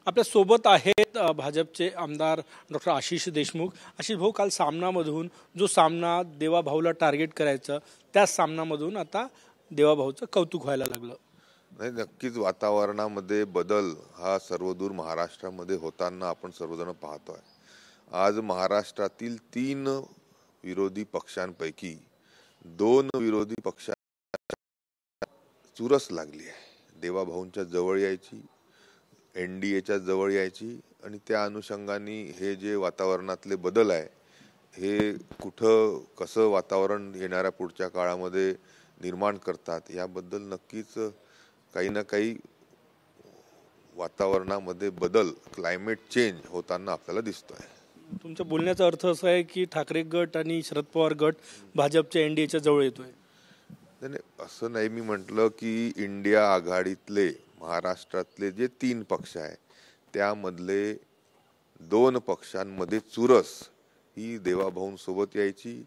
आपल्या सोबत आहेत भाजपचे आमदार डॉक्टर आशिष देशमुख। आशिष भाऊ, काल सामनामधून जो सामना देवाभाऊला टार्गेट करायचं त्याच सामनामधून आता देवाभाऊचं कौतुक व्हायला लागलं। नाही, नक्कीच वातावरणामध्ये बदल हा सर्वदूर महाराष्ट्रामध्ये होताना आपण सर्वजण पाहतोय। आज महाराष्ट्रातील 3 विरोधी पक्षांपैकी 2 विरोधी पक्षांना चुरस लागली आहे। देवाभाऊंच्या जवळ यायची, एनडीएच्या जवळ यायची आणि त्या अनुषंगाने हे जे वातावरणातले बदल आहे हे कुठं कसं वातावरण येणाऱ्या पुढच्या काळामध्ये निर्माण करतात याबद्दल नक्कीच काही ना काही वातावरणामध्ये बदल, क्लायमेट चेंज होताना आपल्याला दिसतोय। तुमच्या बोलण्याचा अर्थ असा आहे की ठाकरे गट आणि शरद पवार गट भाजपच्या एनडीएच्या जवळ येतोय? नाही, असं नाही मी म्हटलं की इंडिया आघाडीतले महाराष्ट्रातले जे 3 पक्ष आहे त्यामधले 2 पक्षांमध्ये चुरस ही देवाभाऊंसोबत यायची,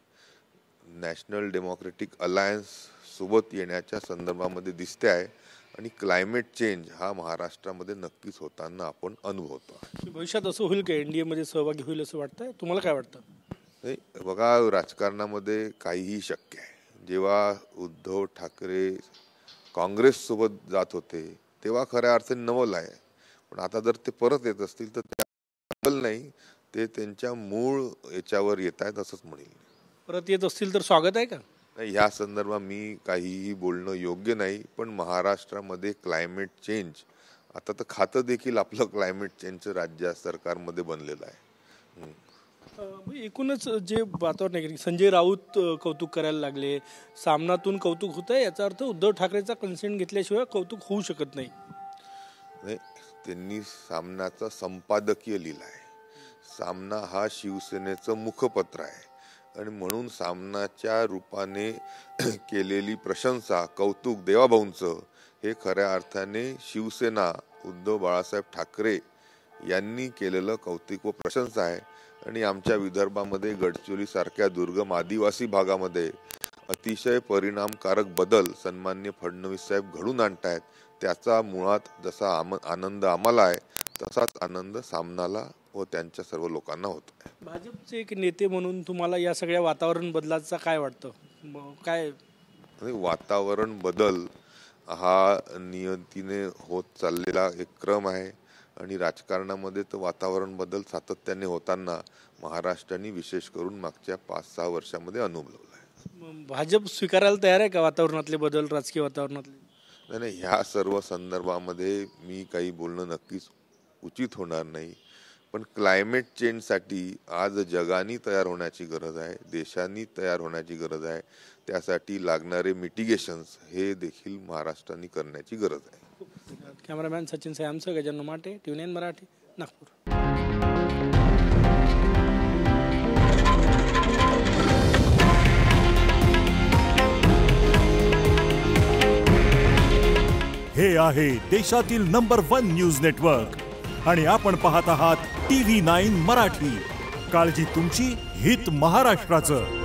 नॅशनल डेमोक्रेटिक अलायन्स सोबत येण्याच्या संदर्भामध्ये दिसते आहे आणि क्लायमेट चेंज हा महाराष्ट्रामध्ये नक्कीच होताना आपण अनुभवतो। भविष्यात असं होईल का, एनडीए मध्ये सहभागी होईल असं वाटतंय? तुम्हाला काय वाटतं? नाही, बघा, राजकारणामध्ये काहीही शक्य आहे। जेव्हा उद्धव ठाकरे काँग्रेस सोबत जात होते तेव्हा खऱ्या अर्थाने नवल आहे, पण आता जर ते परत येत असतील तर नवल नाही, ते त्यांच्या मूळ याच्यावर येत आहेत असंच म्हणेल। परत येत असतील तर स्वागत आहे का? नाही, ह्या संदर्भात मी काहीही बोलणं योग्य नाही, पण महाराष्ट्रामध्ये क्लायमेट चेंज आता तर खातं देखील आपलं क्लायमेट चेंजचं राज्य सरकारमध्ये बनलेलं आहे। एकूणच जे वातावरण आहे, संजय राऊत कौतुक करायला लागले, सामनातून कौतुक होत आहे, याचा अर्थ उद्धव ठाकरेचा कन्सेंट घेतल्याशिवाय कौतुक होऊ शकत नाही। नाही, त्यांनी सामनाचा संपादकीय लिहिला आहे। सामना हा शिवसेनेचं मुखपत्र आहे आणि म्हणून सामनाच्या रूपाने केलेली प्रशंसा, कौतुक देवाभाऊंचं हे खऱ्या अर्थाने शिवसेना, उद्धव बाळासाहेब ठाकरे यांनी केलेलं कौतुक व प्रशंसा आहे। आणि आमच्या विदर्भामध्ये गडचिरोली सारख्या दुर्गम आदिवासी भागामध्ये अतिशय परिणामकारक बदल सन्माननीय फडणवीस साहेब घडून आणतायत, त्याचा मुळात जसा आनंद आम्हाला आहे तसाच आनंद सामनाला व त्यांच्या सर्व लोकांना होतो। भाजपचे एक नेते म्हणून तुम्हाला या सगळ्या वातावरण बदलाचा काय वाटतं? काय वातावरण बदल हा नियतीने होत चाललेला एक क्रम आहे आणि राजकारणामध्ये तर वातावरण बदल सातत्याने होताना महाराष्ट्राने विशेष करून मागच्या 5-6 वर्षामध्ये अनुभवलं आहे। भाजप स्वीकारायला तयार आहे का वातावरणातले बदल, राजकीय वातावरणातले? नाही, ह्या सर्व संदर्भामध्ये मी काही बोलणं नक्कीच उचित होणार नाही, पण क्लायमेट चेंजसाठी आज जगानी तयार होण्याची गरज आहे, देशांनी तयार होण्याची गरज आहे, त्यासाठी लागणारे मिटिगेशन्स हे देखील महाराष्ट्राने करण्याची गरज आहे। कॅमेरामॅन सचिन सयामसह गजानन माटे, TV9 मराठी, नागपूर। हे आहे देशातील नंबर 1 न्यूज नेटवर्क आणि आपण पाहत आहात TV9 मराठी। काळजी तुमची, हित महाराष्ट्राचं।